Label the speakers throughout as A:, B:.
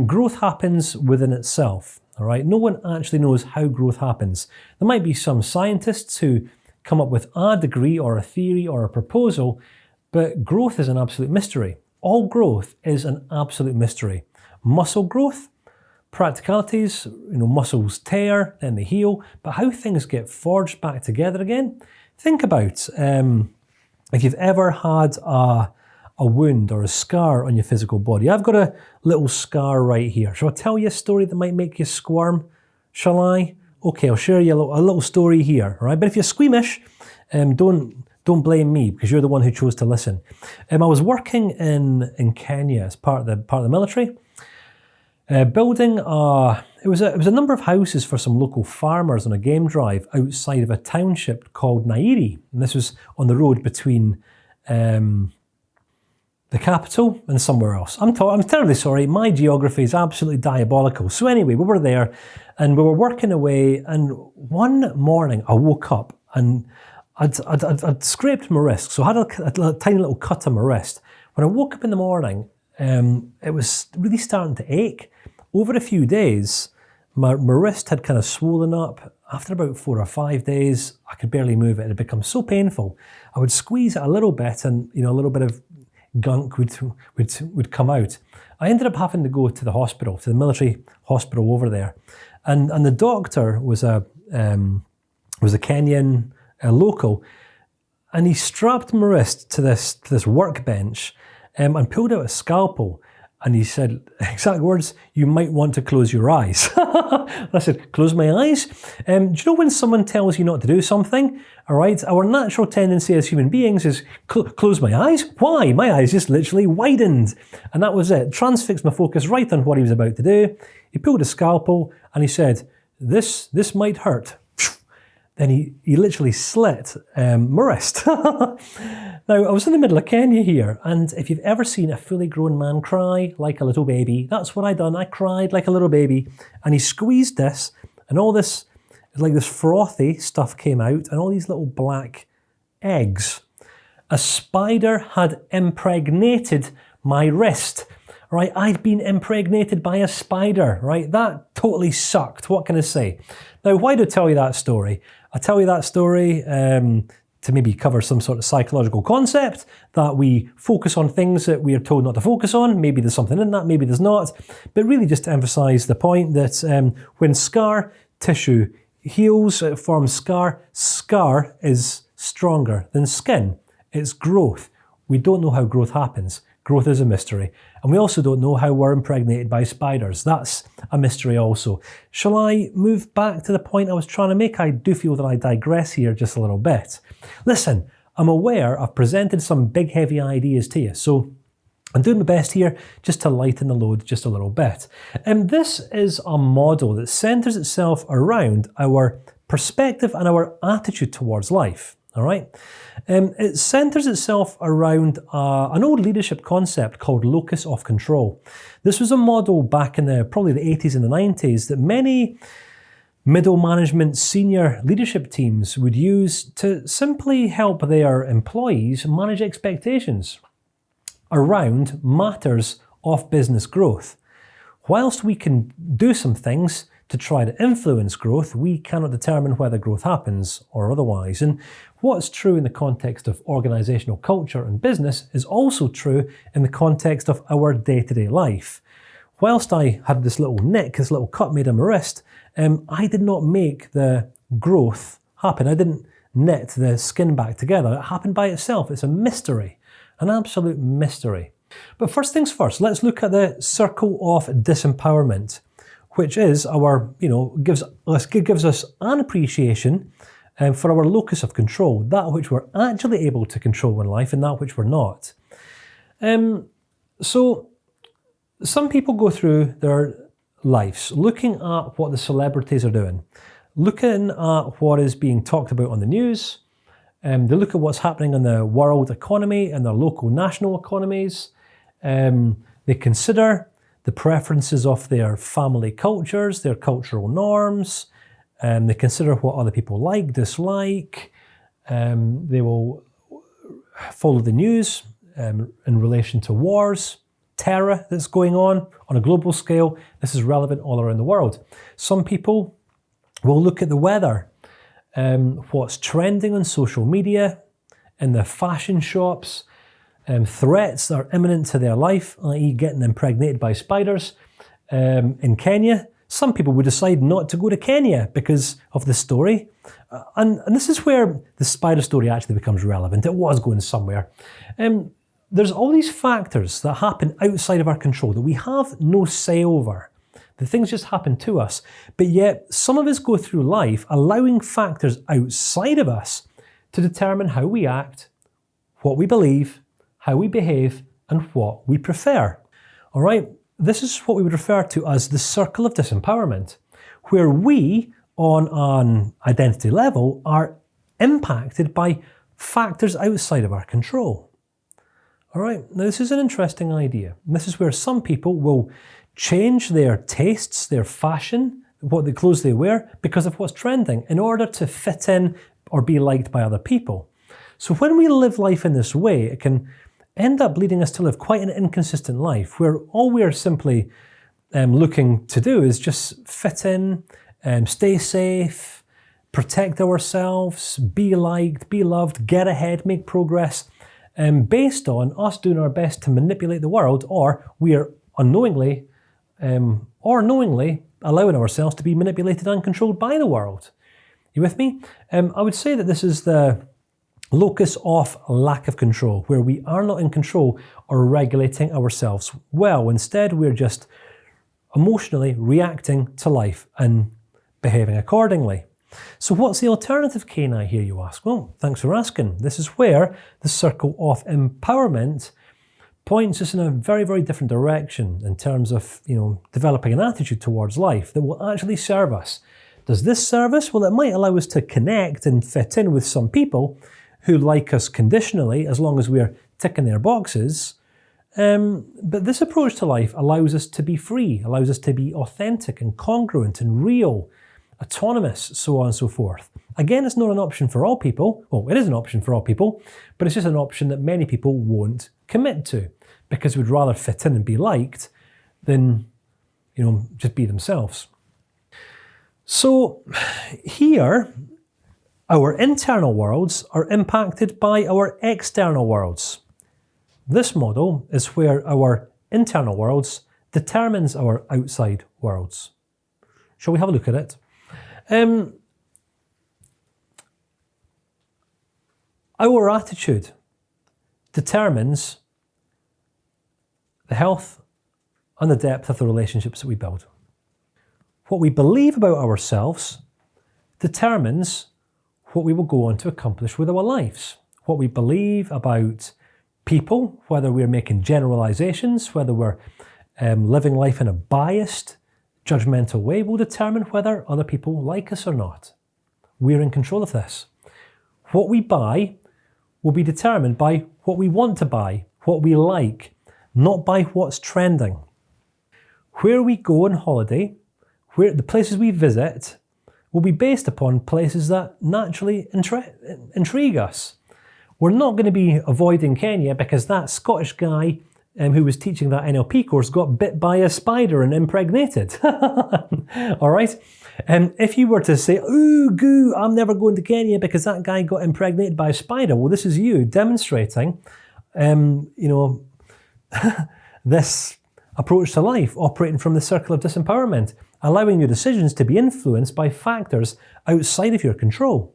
A: Growth happens within itself, all right? No one actually knows how growth happens. There might be some scientists who come up with a degree or a theory or a proposal, but growth is an absolute mystery. All growth is an absolute mystery. Muscle growth, practicalities, muscles tear, then they heal, but how things get forged back together again, think about if you've ever had a wound or a scar on your physical body. I've got a little scar right here. Shall I tell you a story that might make you squirm? Shall I? Okay, I'll share you a little story here, right? But if you're squeamish, don't blame me, because you're the one who chose to listen. I was working in Kenya as part of the military, building it was a number of houses for some local farmers on a game drive outside of a township called Nairi, and this was on the road between the capital and somewhere else. I'm terribly sorry, my geography is absolutely diabolical. So anyway, we were there and we were working away, and one morning I woke up and I'd scraped my wrist, so I had a tiny little cut on my wrist. When I woke up in the morning, it was really starting to ache. Over a few days, my wrist had kind of swollen up. After about 4 or 5 days, I could barely move it. It had become so painful. I would squeeze it a little bit, and a little bit of gunk would come out. I ended up having to go to the hospital, to the military hospital over there, and the doctor was a Kenyan local, and he strapped my wrist to this workbench and pulled out a scalpel. And he said, exact words, "You might want to close your eyes." I said, "Close my eyes?" Do you know when someone tells you not to do something? All right, our natural tendency as human beings is, close my eyes? Why? My eyes just literally widened. And that was it. Transfixed my focus right on what he was about to do. He pulled a scalpel and he said, this might hurt. Then he literally slit my wrist. Now, I was in the middle of Kenya here, and if you've ever seen a fully grown man cry like a little baby, that's what I done. I cried like a little baby, and he squeezed this, and all this, like this frothy stuff came out, and all these little black eggs. A spider had impregnated my wrist. Right, I'd been impregnated by a spider, right? That totally sucked. What can I say? Now, why do I tell you that story? I tell you that story to maybe cover some sort of psychological concept, that we focus on things that we are told not to focus on. Maybe there's something in that, maybe there's not. But really just to emphasize the point that when scar tissue heals, it forms scar. Scar is stronger than skin. It's growth. We don't know how growth happens. Growth is a mystery. And we also don't know how we're impregnated by spiders. That's a mystery also. Shall I move back to the point I was trying to make? I do feel that I digress here just a little bit. Listen, I'm aware I've presented some big heavy ideas to you, so I'm doing my best here just to lighten the load just a little bit. And this is a model that centers itself around our perspective and our attitude towards life. All right. It centers itself around an old leadership concept called locus of control. This was a model back in probably the 80s and the 90s that many middle management senior leadership teams would use to simply help their employees manage expectations around matters of business growth. Whilst we can do some things to try to influence growth, we cannot determine whether growth happens or otherwise. And what's true in the context of organizational culture and business is also true in the context of our day-to-day life. Whilst I had this little nick, this little cut made on my wrist, I did not make the growth happen. I didn't knit the skin back together. It happened by itself. It's a mystery, an absolute mystery. But first things first, let's look at the circle of disempowerment, which is gives us an appreciation for our locus of control, that which we're actually able to control in life and that which we're not. So some people go through their lives looking at what the celebrities are doing, looking at what is being talked about on the news. They look at what's happening in the world economy and their local national economies. They consider the preferences of their family cultures, their cultural norms. They consider what other people like, dislike. They will follow the news in relation to wars, terror that's going on a global scale. This is relevant all around the world. Some people will look at the weather, what's trending on social media, in the fashion shops, threats that are imminent to their life, i.e. getting impregnated by spiders. In Kenya, some people would decide not to go to Kenya because of the story. And this is where the spider story actually becomes relevant. It was going somewhere. There's all these factors that happen outside of our control that we have no say over. The things just happen to us. But yet, some of us go through life allowing factors outside of us to determine how we act, what we believe, how we behave, and what we prefer. All right? This is what we would refer to as the circle of disempowerment, where we, on an identity level, are impacted by factors outside of our control. All right, now this is an interesting idea. This is where some people will change their tastes, their fashion, what the clothes they wear, because of what's trending, in order to fit in or be liked by other people. So when we live life in this way, it can end up leading us to live quite an inconsistent life, where all we're simply looking to do is just fit in, stay safe, protect ourselves, be liked, be loved, get ahead, make progress, based on us doing our best to manipulate the world, or we are unknowingly or knowingly allowing ourselves to be manipulated and controlled by the world. You with me? I would say that this is the locus of lack of control, where we are not in control or regulating ourselves well. Instead, we're just emotionally reacting to life and behaving accordingly. So what's the alternative, Kenai, here, you ask? Well, thanks for asking. This is where the circle of empowerment points us in a very, very different direction in terms of, developing an attitude towards life that will actually serve us. Does this serve us? Well, it might allow us to connect and fit in with some people who like us conditionally, as long as we're ticking their boxes. But this approach to life allows us to be free, allows us to be authentic and congruent and real, autonomous, so on and so forth. Again, it's not an option for all people. Well, it is an option for all people, but it's just an option that many people won't commit to, because we'd rather fit in and be liked than, just be themselves. So here, our internal worlds are impacted by our external worlds. This model is where our internal worlds determines our outside worlds. Shall we have a look at it? Our attitude determines the health and the depth of the relationships that we build. What we believe about ourselves determines what we will go on to accomplish with our lives. What we believe about people, whether we're making generalizations, whether we're living life in a biased, judgmental way, will determine whether other people like us or not. We're in control of this. What we buy will be determined by what we want to buy, what we like, not by what's trending. Where we go on holiday, where the places we visit, will be based upon places that naturally intrigue us. We're not going to be avoiding Kenya because that Scottish guy who was teaching that NLP course got bit by a spider and impregnated. All right? If you were to say, ooh, goo, I'm never going to Kenya because that guy got impregnated by a spider, well, this is you demonstrating, this approach to life, operating from the circle of disempowerment, allowing your decisions to be influenced by factors outside of your control.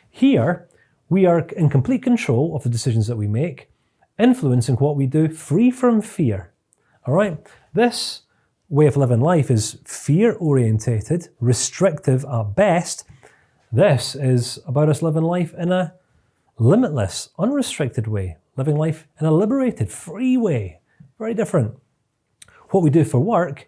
A: Here, we are in complete control of the decisions that we make, influencing what we do, free from fear. All right? This way of living life is fear-orientated, restrictive at best. This is about us living life in a limitless, unrestricted way, living life in a liberated, free way. Very different. What we do for work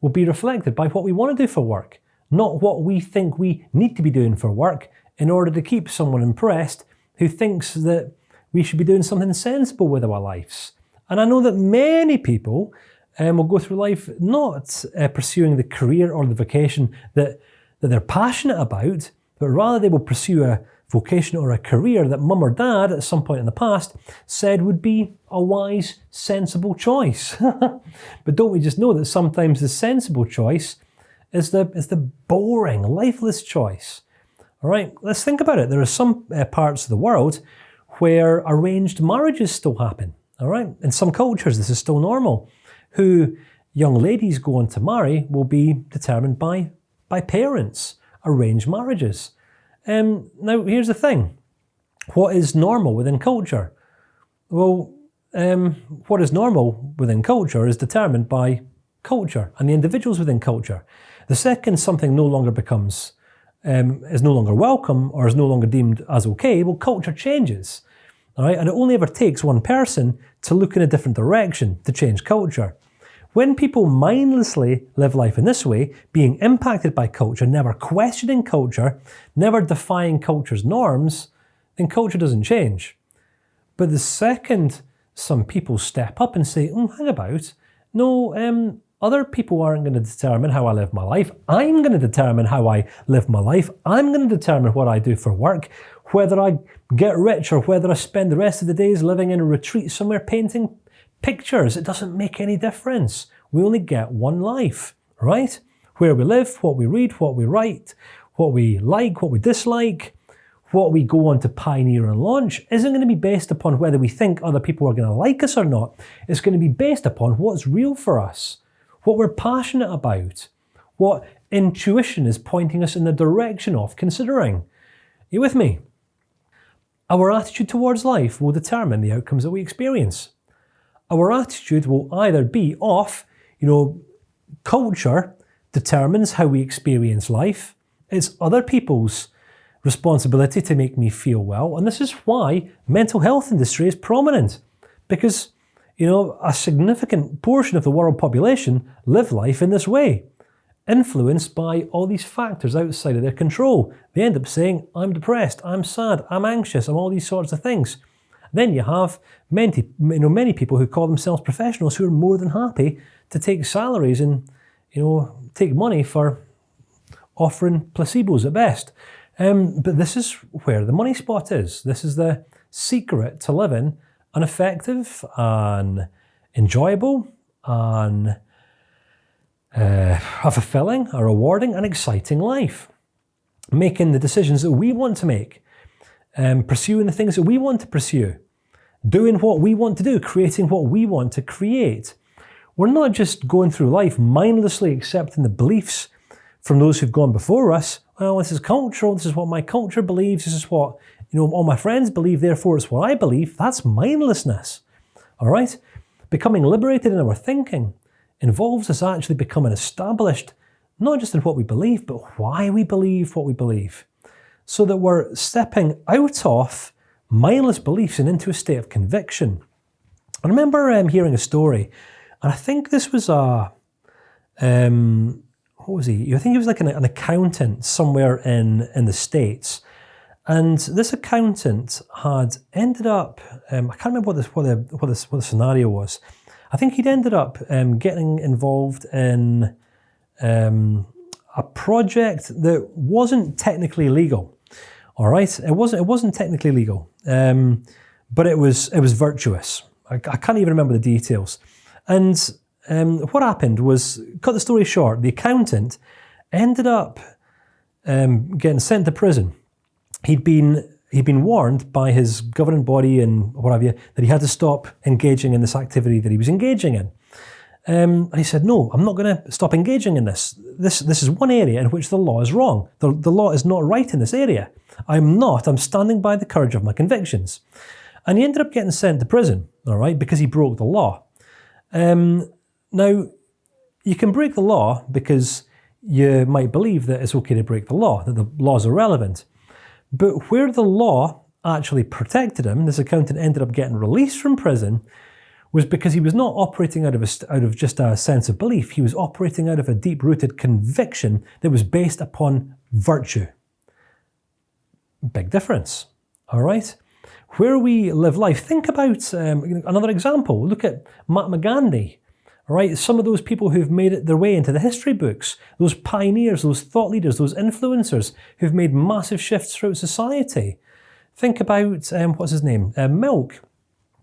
A: will be reflected by what we want to do for work, not what we think we need to be doing for work in order to keep someone impressed who thinks that we should be doing something sensible with our lives. And I know that many people will go through life not pursuing the career or the vocation that they're passionate about, but rather they will pursue a vocation or a career that mum or dad at some point in the past said would be a wise, sensible choice. But don't we just know that sometimes the sensible choice is the boring, lifeless choice? All right, let's think about it. There are some parts of the world where arranged marriages still happen. All right, in some cultures this is still normal. Who young ladies go on to marry will be determined by parents, arranged marriages. Now, here's the thing. What is normal within culture? Well, what is normal within culture is determined by culture and the individuals within culture. The second something no longer becomes, is no longer welcome or is no longer deemed as okay, well, culture changes. All right? And it only ever takes one person to look in a different direction to change culture. When people mindlessly live life in this way, being impacted by culture, never questioning culture, never defying culture's norms, then culture doesn't change. But the second some people step up and say, hang about, no, other people aren't going to determine how I live my life. I'm going to determine how I live my life. I'm going to determine what I do for work, whether I get rich or whether I spend the rest of the days living in a retreat somewhere painting pictures. It doesn't make any difference. We only get one life, right? Where we live, what we read, what we write, what we like, what we dislike, what we go on to pioneer and launch isn't going to be based upon whether we think other people are going to like us or not. It's going to be based upon what's real for us, what we're passionate about, what intuition is pointing us in the direction of considering. Are you with me? Our attitude towards life will determine the outcomes that we experience. Our attitude will either be off, culture determines how we experience life. It's other people's responsibility to make me feel well. And this is why mental health industry is prominent. Because, a significant portion of the world population live life in this way, influenced by all these factors outside of their control. They end up saying, I'm depressed, I'm sad, I'm anxious, I'm all these sorts of things. Then you have many people who call themselves professionals who are more than happy to take salaries and, take money for offering placebos at best. But this is where the money spot is. This is the secret to living an effective and enjoyable and a fulfilling, a rewarding and exciting life. Making the decisions that we want to make. Pursuing the things that we want to pursue, doing what we want to do, creating what we want to create. We're not just going through life mindlessly accepting the beliefs from those who've gone before us. Well, this is cultural, this is what my culture believes, this is what all my friends believe, therefore it's what I believe. That's mindlessness. All right? Becoming liberated in our thinking involves us actually becoming established, not just in what we believe, but why we believe what we believe. So that we're stepping out of mindless beliefs and into a state of conviction. I remember hearing a story, and I think this was what was he? I think he was like an accountant somewhere in the States. And this accountant had ended up, I can't remember what the scenario was. I think he'd ended up getting involved in a project that wasn't technically legal. All right, it wasn't technically legal, but it was virtuous. I can't even remember the details. And what happened was, cut the story short, the accountant ended up getting sent to prison. He'd been warned by his governing body and what have you that he had to stop engaging in this activity that he was engaging in. And he said, no, I'm not going to stop engaging in this. This is one area in which the law is wrong. The law is not right in this area. I'm standing by the courage of my convictions. And he ended up getting sent to prison, all right, because he broke the law. Now, you can break the law because you might believe that it's okay to break the law, that the laws are relevant. But where the law actually protected him, this accountant ended up getting released from prison, was because he was not operating out of just a sense of belief. He was operating out of a deep-rooted conviction that was based upon virtue. Big difference, all right? Where we live life, think about another example. Look at Mahatma Gandhi, All right, some of those people who've made it their way into the history books, those pioneers, those thought leaders, those influencers who've made massive shifts throughout society. Think about, what's his name? Milk,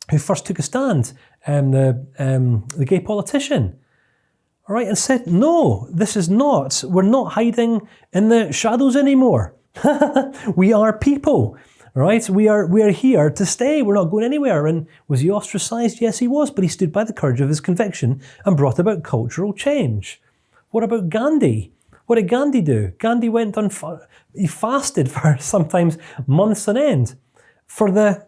A: who first took a stand, the gay politician. All right, and said, no, we're not hiding in the shadows anymore. We are people. Right, we are here to stay. We're not going anywhere. And was he ostracized? Yes, he was. But he stood by the courage of his conviction and brought about cultural change. What about Gandhi? What did Gandhi do? Gandhi went on. He fasted for sometimes months on end for the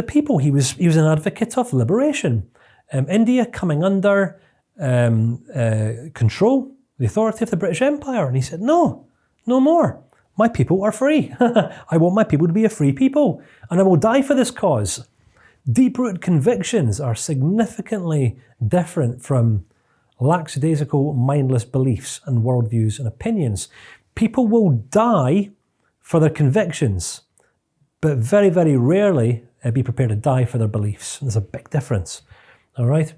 A: people. He was an advocate of liberation. India coming under control, the authority of the British Empire, and he said, no more. My people are free. I want my people to be a free people, and I will die for this cause. Deep-rooted convictions are significantly different from lackadaisical, mindless beliefs and worldviews and opinions. People will die for their convictions, but very, very rarely be prepared to die for their beliefs. There's a big difference. All right?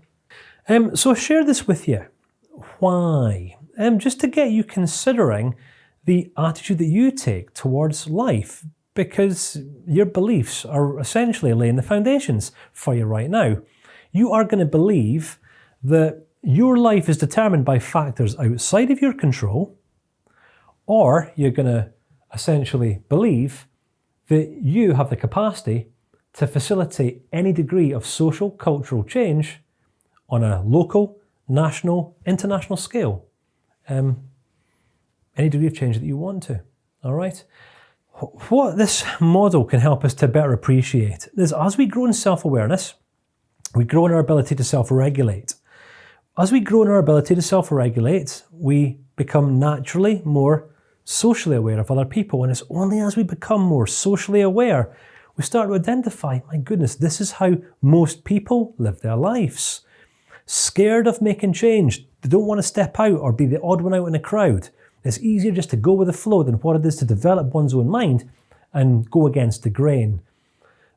A: So I share this with you. Why? Just to get you considering the attitude that you take towards life, because your beliefs are essentially laying the foundations for you right now. You are going to believe that your life is determined by factors outside of your control, or you're going to essentially believe that you have the capacity to facilitate any degree of social, cultural change on a local, national, international scale. Any degree of change that you want to, all right? What this model can help us to better appreciate is as we grow in self-awareness, we grow in our ability to self-regulate. As we grow in our ability to self-regulate, we become naturally more socially aware of other people, and it's only as we become more socially aware, we start to identify, my goodness, this is how most people live their lives. Scared of making change, they don't want to step out or be the odd one out in a crowd. It's easier just to go with the flow than what it is to develop one's own mind and go against the grain.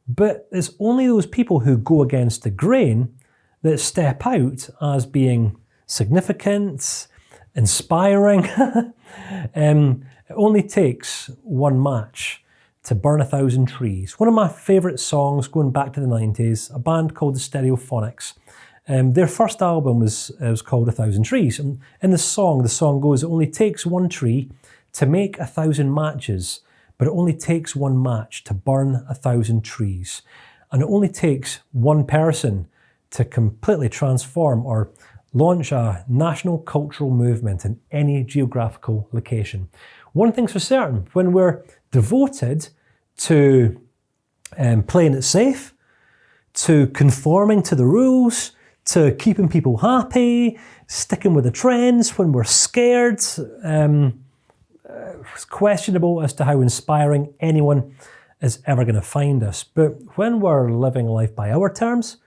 A: But it's only those people who go against the grain that step out as being significant, inspiring. It only takes one match to burn 1,000 trees. One of my favourite songs going back to the 90s, a band called the Stereophonics. Their first album was called 1,000 Trees. And in the song goes, it only takes one tree to make 1,000 matches, but it only takes one match to burn 1,000 trees. And it only takes one person to completely transform or launch a national cultural movement in any geographical location. One thing's for certain, when we're devoted to playing it safe, to conforming to the rules, to keeping people happy, sticking with the trends, when we're scared, it's questionable as to how inspiring anyone is ever going to find us. But when we're living life by our terms,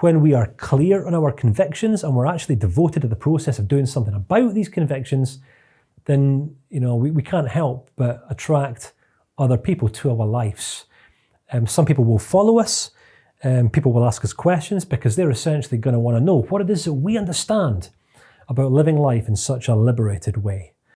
A: when we are clear on our convictions and we're actually devoted to the process of doing something about these convictions, then we can't help but attract other people to our lives. Some people will follow us. People will ask us questions because they're essentially going to want to know what it is that we understand about living life in such a liberated way.